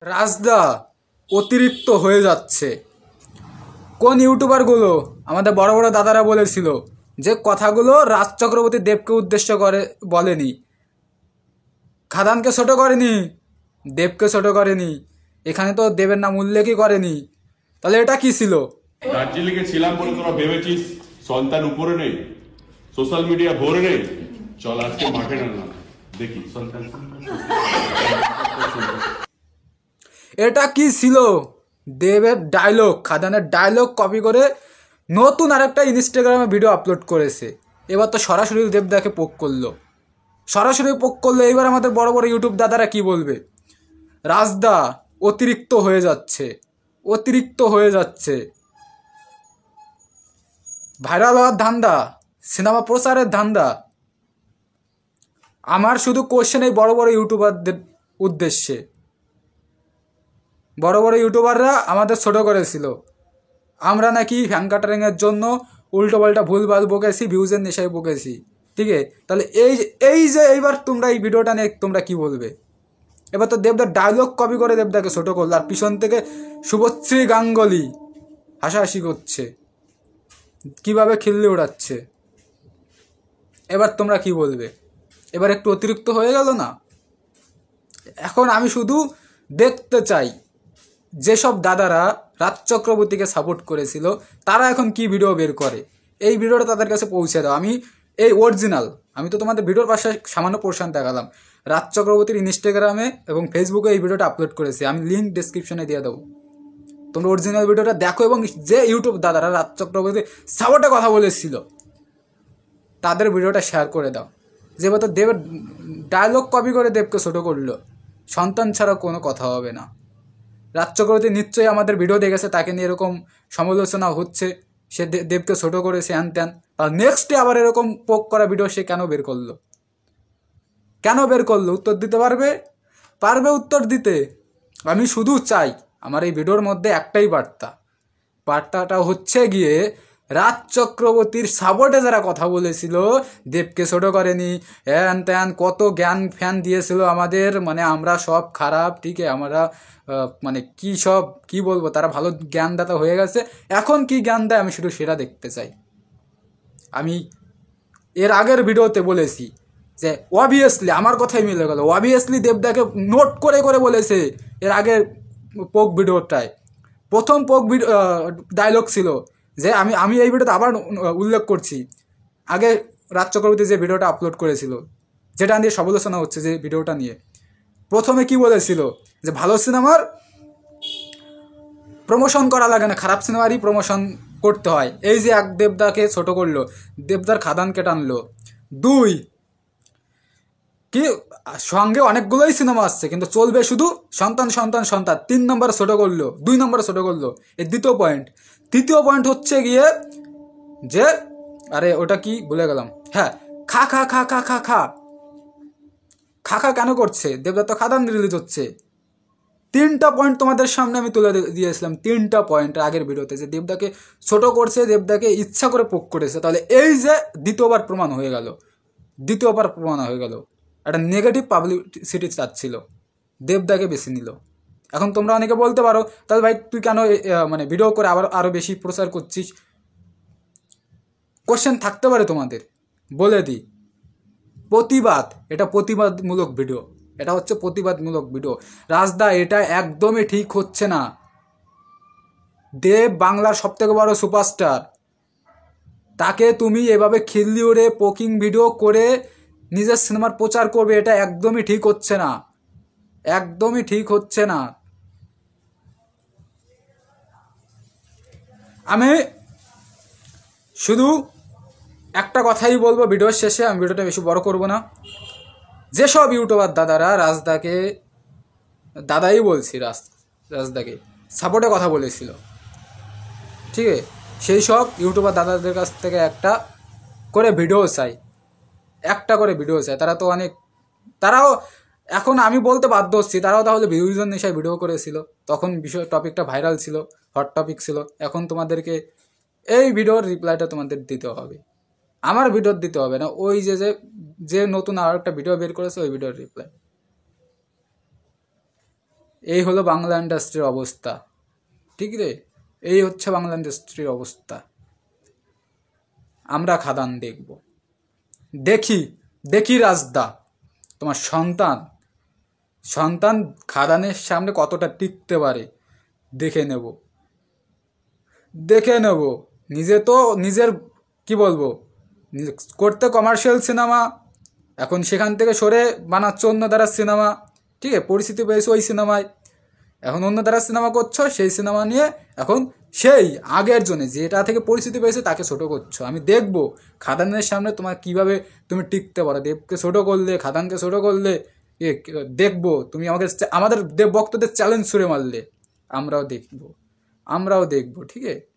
রাজদা অতিরিক্ত হয়ে যাচ্ছে। কোন ইউটিউবারগুলো আমাদের বড় বড় দাদারা বলেছিল যে কথাগুলো রাজ চক্রবর্তী দেবকে উদ্দেশ্য করে বলেনি, খাদানকে ছোট করেনি, দেবকে ছোট করেনি, এখানে তো দেবের নাম উল্লেখই করেনি। তাহলে এটা কি ছিল? দার্জিলিংয়ে ছিলাম বলে তোরা ভেবেছিস সন্তান উপরে নেই, সোশ্যাল মিডিয়া ভরে নেই। চল আজকে মাঠে নামলাম, দেখি সন্তান। এটা কি ছিল? দেবের ডায়লগ, খাদানের ডায়লগ কপি করে নতুন আরেকটা ইনস্টাগ্রামে ভিডিও আপলোড করেছে। এবার তো সরাসরি দেবদাকে পোক করলো, সরাসরি পোক করলো। এবার আমাদের বড় বড় ইউটিউব দাদারা কি বলবে? রাজদা অতিরিক্ত হয়ে যাচ্ছে, অতিরিক্ত হয়ে যাচ্ছে। ভাইরাল হওয়ার ধান্দা, সিনেমা প্রচারের ধান্দা। আমার শুধু কোশ্চেন এই বড় বড় ইউটিউবারদের উদ্দেশ্যে। বড় বড় ইউটিউবাররা আমাদের ছোট করেছিল, আমরা নাকি ফ্যান কাটারিংয়ের জন্য উল্টো পাল্টা ভুলভাল বকেছি, ভিউজের নেশায় বকেছি। ঠিক আছে, তাহলে এই যে এইবার তোমরা এই ভিডিওটা নিয়ে তোমরা কি বলবে? এবার তো দেবদার ডায়লগ কপি করে দেবদাকে ছোট করলো, আর পিছন থেকে শুভশ্রী গাঙ্গুলি হাসাহাসি করছে, কিভাবে খিল্লি ওড়াচ্ছে। এবার তোমরা কি বলবে? এবার একটু অতিরিক্ত হয়ে গেল না? এখন আমি শুধু দেখতে চাই যেসব দাদারা রাজ চক্রবর্তীকে সাপোর্ট করেছিল তারা এখন কি ভিডিও বের করে, এই ভিডিওটা তাদের কাছে পৌঁছে দাও। আমি এই অরিজিনাল, আমি তো তোমাদের ভিডিওর পাশে সামান্য পোর্শন দেখালাম। রাজ চক্রবর্তীর ইনস্টাগ্রামে এবং ফেসবুকে এই ভিডিওটা আপলোড করেছি, আমি লিঙ্ক ডিসক্রিপশনে দিয়ে দেবো। তোমরা অরিজিনাল ভিডিওটা দেখো এবং যে ইউটিউব দাদারা রাজ চক্রবর্তী সাপোর্টে কথা বলেছিল তাদের ভিডিওটা শেয়ার করে দাও। যেহেতু দেবের ডায়লগ কপি করে দেবকে ছোট করলো, সন্তান ছাড়া কোনো কথা হবে না। রাজ চক্রবর্তী নিশ্চয়ই আমাদের ভিডিও দেখেছে, তাকে নিয়ে এরকম সমালোচনা হচ্ছে, সে দেবকে ছোট করেছে হ্যান ত্যান। আর নেক্সটে আবার এরকম পোক করা ভিডিও সে কেন বের করলো? কেন বের করলো? উত্তর দিতে পারবে? পারবে উত্তর দিতে? আমি শুধু চাই আমার এই ভিডিওর মধ্যে একটাই বার্তাটা হচ্ছে গিয়ে রাজ চক্রবর্তীর সাপোর্টে যারা কথা বলেছিল, দেবকে ছোট করেনি হ্যান ত্যান, কত জ্ঞান ফ্যান দিয়েছিল আমাদের, মানে আমরা সব খারাপ, ঠিক আছে, আমরা মানে কি সব কি বলবো, তারা ভালো জ্ঞানদাতা হয়ে গেছে। এখন কি জ্ঞান দেয় আমি শুধু সেটা দেখতে চাই। আমি এর আগের ভিডিওতে বলেছি যে অবভিয়াসলি, আমার কথাই মিলে গেল, অবভিয়াসলি দেবদাকে নোট করে করে বলেছে। এর আগের পোক ভিডিওটায় প্রথম পোক ডায়লগ ছিল যে আমি এই ভিডিওতে আবার উল্লেখ করছি, আগে রাজ চক্রবর্তী যে ভিডিওটা আপলোড করেছিল, যেটা নিয়ে সমালোচনা হচ্ছে, যে ভিডিওটা নিয়ে প্রথমে কি বলেছিল যে ভালো সিনেমার প্রমোশন করা লাগে না, খারাপ সিনেমারই প্রমোশন করতে হয়। এই যে এক দেবদাকে ছোট করলো, দেবদার খাদানকে টানলো। দুই, কি সঙ্গে অনেকগুলোই সিনেমা আসছে কিন্তু চলবে শুধু সন্তান সন্তান সন্তান। 3 নম্বর ছোট করলো, 2 নম্বর ছোট করলো। এর দ্বিতীয় পয়েন্ট। তৃতীয় পয়েন্ট হচ্ছে গিয়ে যে আরে ওটা কি ভুলে গেলাম, হ্যাঁ, খা খা খা খা খা খা খা খা কেন করছে? দেবদা তো খাদান রিলিজ হচ্ছে। 3টা পয়েন্ট তোমাদের সামনে আমি তুলে দিয়েছিলাম, 3টা পয়েন্ট আগের ভিডিওতে, যে দেবদাকে ছোট করছে, দেবদাকে ইচ্ছা করে পোক করেছে। তাহলে এই যে দ্বিতীয়বার প্রমাণ হয়ে গেল, দ্বিতীয়বার প্রমাণ হয়ে গেল একটা নেগেটিভ পাবলিসিটি চাচ্ছিল, দেবদাকে বেছে নিল। এখন তোমরা অনেকে বলতে পারো তাহলে ভাই তুই কেন মানে ভিডিও করে আবার আরও বেশি প্রচার করছিস? কোশ্চেন থাকতে পারে তোমাদের, বলে দিই, প্রতিবাদ, এটা প্রতিবাদমূলক ভিডিও, এটা হচ্ছে প্রতিবাদমূলক ভিডিও। রাজদা এটা একদমই ঠিক হচ্ছে না। দেব বাংলার সবথেকে বড় সুপারস্টার, তাকে তুমি এভাবে খিল্লি উড়ে পোকিং ভিডিও করে নিজের সিনেমার প্রচার করবে, এটা একদমই ঠিক হচ্ছে না, একদমই ঠিক হচ্ছে না। আমি শুধু একটা কথাই বলবো ভিডিওর শেষে, আমি ভিডিওটা বেশি বড় করব না। যেসব ইউটিউবার দাদারা রাজদাকে, দাদাই বলছি, রাজদাকে সাপোর্টে কথা বলেছিল, ঠিক আছে, সেই সব ইউটিউবার দাদাদের কাছ থেকে একটা করে ভিডিও চাই, একটা করে ভিডিও চাই। তারা তো অনেক, তারাও এখন আমি বলতে বাধ্য হচ্ছি, তারাও তাহলে ভিউজের নেশায় ভিডিও করেছিল, তখন বিষয় টপিকটা ভাইরাল ছিল, হট টপিক ছিল। এখন তোমাদেরকে এই ভিডিওর রিপ্লাইটা তোমাদের দিতে হবে, আমার ভিডিওর দিতে হবে না, ওই যে নতুন আর একটা ভিডিও বের করেছে ওই ভিডিওর রিপ্লাই। এই হলো বাংলা ইন্ডাস্ট্রির অবস্থা, ঠিক রে? এই হচ্ছে বাংলা ইন্ডাস্ট্রির অবস্থা। আমরা খাদান দেখব, দেখি দেখি রাজদা তোমার সন্তান খাদানের সামনে কতটা টিকতে পারে দেখে নেব। নিজে তো নিজের কি বলবো, করতে কমার্শিয়াল সিনেমা, এখন সেখান থেকে সরে বানাচ্ছ অন্য দ্বারা সিনেমা, ঠিক আছে? পরিস্থিতি পেয়েছো ওই সিনেমায়, এখন অন্য দ্বারা সিনেমা করছো, সেই সিনেমা নিয়ে এখন সেই আগের জন্য যেটা থেকে পরিস্থিতি পেয়েছে তাকে ছোট করছো। আমি দেখবো খাদানের সামনে তোমার কিভাবে তুমি টিকতে পারো। দেবকে ছোট করলে, খাদানকে ছোট করলে, দেখবো তুমি আমাদের দেব ভক্তদের চ্যালেঞ্জ ছুড়ে মারলে, আমরাও দেখবো, ঠিক আছে?